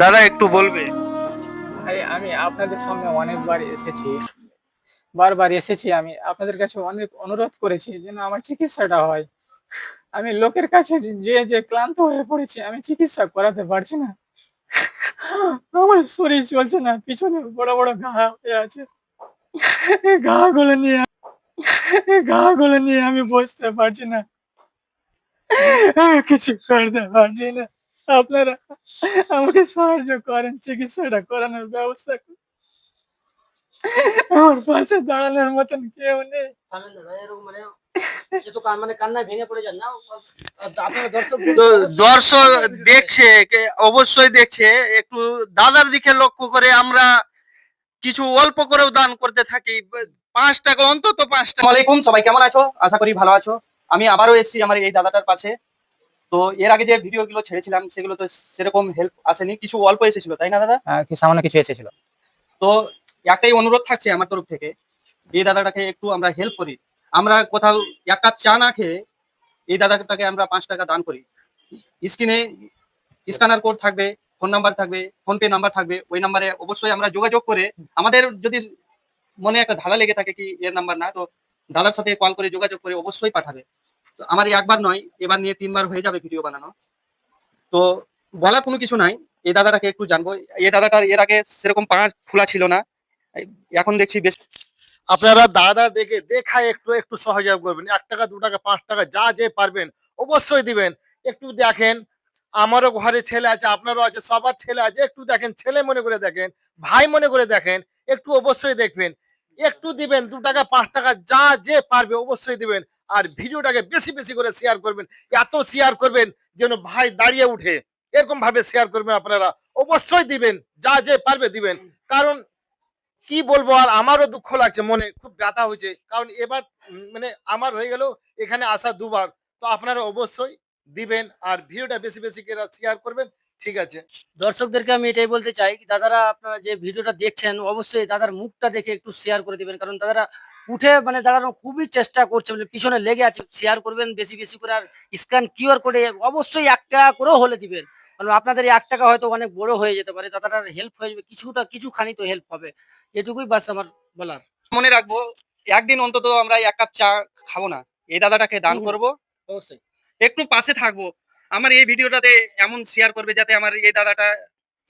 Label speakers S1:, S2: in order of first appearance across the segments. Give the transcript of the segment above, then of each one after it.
S1: দাদা একটু বলবে?
S2: ভাই আমি আপনাদের সামনে অনেকবার এসেছি। বারবার এসেছি আমি। আপনাদের কাছে অনেক অনুরোধ করেছি যেন আমার চিকিৎসাটা হয়। আমি লোকের কাছে যেয়ে ক্লান্ত হয়ে পড়েছি। আমি চিকিৎসা করাতে পারছি না। আমার শরীর চলছে না। পিছনে বড়, বড় ঘা হয়ে আছে। এই ঘাগুলো নিয়ে এই ঘাগুলো নিয়ে আমি বসতে পারছি না। আমি কিছু করতে পারছি না। আপনারা আমাকে সাহায্য করেন, চিকিৎসাটা করানোর ব্যবস্থা করুন। আমার পাশে দাঁড়ানোর মতন কেউ নেই।
S3: থামেন দাদা এরকম মানে এ তো মানে কান্নায় ভেঙে পড়ে যান না? আপনারা দর্শক
S1: তো
S3: দেখছে অবশ্যই
S1: দর্শক
S3: দেখবে ভিডিওটাতে।
S1: দেখছে, অবশ্যই দেখছে। একটু দাদার দিকে লক্ষ্য করে আমরা কিছু অল্প করেও দান করতে থাকি। ৫ টাকা, অন্তত ৫ টাকা।
S3: আসসালামু আলাইকুম, সবাই কেমন আছো? আশা করি ভালো আছো। আমি আবারও এসেছি আমার এই দাদাটার পাশে। তো এর আগে যে ভিডিওগুলো ছেড়েছিলাম সেগুলো তো সেরকম হেল্প আসেনি, কিছু অল্প এসেছিল, তাই না দাদা?
S2: সামান্য কিছু এসেছিল।
S3: তো একটাই অনুরোধ থাকছে আমার তরফ থেকে, এই দাদাটাকে একটু আমরা হেল্প করি। আমরা কোথাও এক কাপ চা না খেয়ে এই দাদাটাকে আমরা ৫ টাকা দান করি। স্ক্রিনে স্ক্যানার কোড থাকবে, ফোন নাম্বার থাকবে, ফোন পে নাম্বার থাকবে। ওই নাম্বারে অবশ্যই আমরা যোগাযোগ করে, আমাদের যদি মনে একটা ধাঁধা লেগে থাকে কি এর নাম্বার না, তো দাদার সাথে কল করে যোগাযোগ করে অবশ্যই পাঠাবে। তো আমার এই একবার নয়, এবার নিয়ে ৩ বার হয়ে যাবে ভিডিও বানানো। তো বলার কোনো কিছু নাই, এই দাদাটাকে একটু জানবো। এই দাদাটার এর আগে সেরকম পা খোলা ছিল না, এখন দেখছি বেশ।
S4: আপনারা দাদা দেখে দেখায় একটু একটু সহযোগ করবেন। ১ টাকা ২ টাকা ৫ টাকা যা যে পারবেন অবশ্যই দিবেন। একটু দেখেন, আমারও ঘরে ছেলে আছে, আপনারও আছে, সবার ছেলে আছে। একটু দেখেন, ছেলে মনে করে দেখেন, ভাই মনে করে দেখেন, একটু অবশ্যই দেখবেন। একটু দিবেন, ২ টাকা ৫ টাকা যা যে পারবে অবশ্যই দিবেন। আর ভিডিওটাকে বেশি বেশি করে শেয়ার করবেন। এত শেয়ার করবেন যেন ভাই দাঁড়িয়ে উঠে। এরকম ভাবে শেয়ার করবেন আপনারা। অবশ্যই দিবেন, যা যে পারবে দিবেন। কারণ কি বলবো, আর আমারও দুঃখ লাগছে, মনে খুব ব্যথা হয়েছে। কারণ এবার মানে আমার হয়ে গেল এখানে আসা ২ বার। তো আপনারা অবশ্যই দিবেন আর ভিডিওটা বেশি বেশি করে শেয়ার করবেন। ঠিক আছে।
S3: দর্শকদেরকে আমি এটাই বলতে চাই, দাদারা আপনারা যে ভিডিওটা দেখছেন অবশ্যই দাদার মুখটা দেখে একটু শেয়ার করে দিবেন, কারণ দাদারা উঠে মানে দাঁড়ানো খুবই চেষ্টা করছে, মানে পিছনে লেগে আছে। শেয়ার করবেন বেশি বেশি করে, আর স্ক্যান কিউআর কোডে অবশ্যই ১ টাকা করেও হলে দিবেন, কারণ আপনাদের এই ১ টাকা হয়তো অনেক বড় হয়ে যেতে পারে, দাদাটার হেল্প হয়ে যাবে, কিছুটা কিছুখানি তো হেল্প হবে। এটুকুই বাস আমার বলার।
S1: মনে রাখবো, একদিন অন্তত আমরা ১ কাপ চা খাবো না, এই দাদাটাকে দান
S3: হুম, হুম,
S1: করব।
S3: অবশ্যই।
S1: একটু পাশে থাকবো। আমার এই ভিডিওটাতে এমন শেয়ার করবে যাতে আমার এই দাদাটা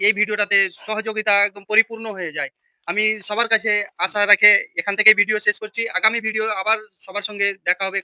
S1: এই ভিডিওটাতে সহযোগিতা একদম পরিপূর্ণ হয়ে যায়। আমি সবার কাছে আশা রেখে এখান থেকে ভিডিও শেষ করছি। আগামী ভিডিও আবার সবার সঙ্গে দেখা হবে।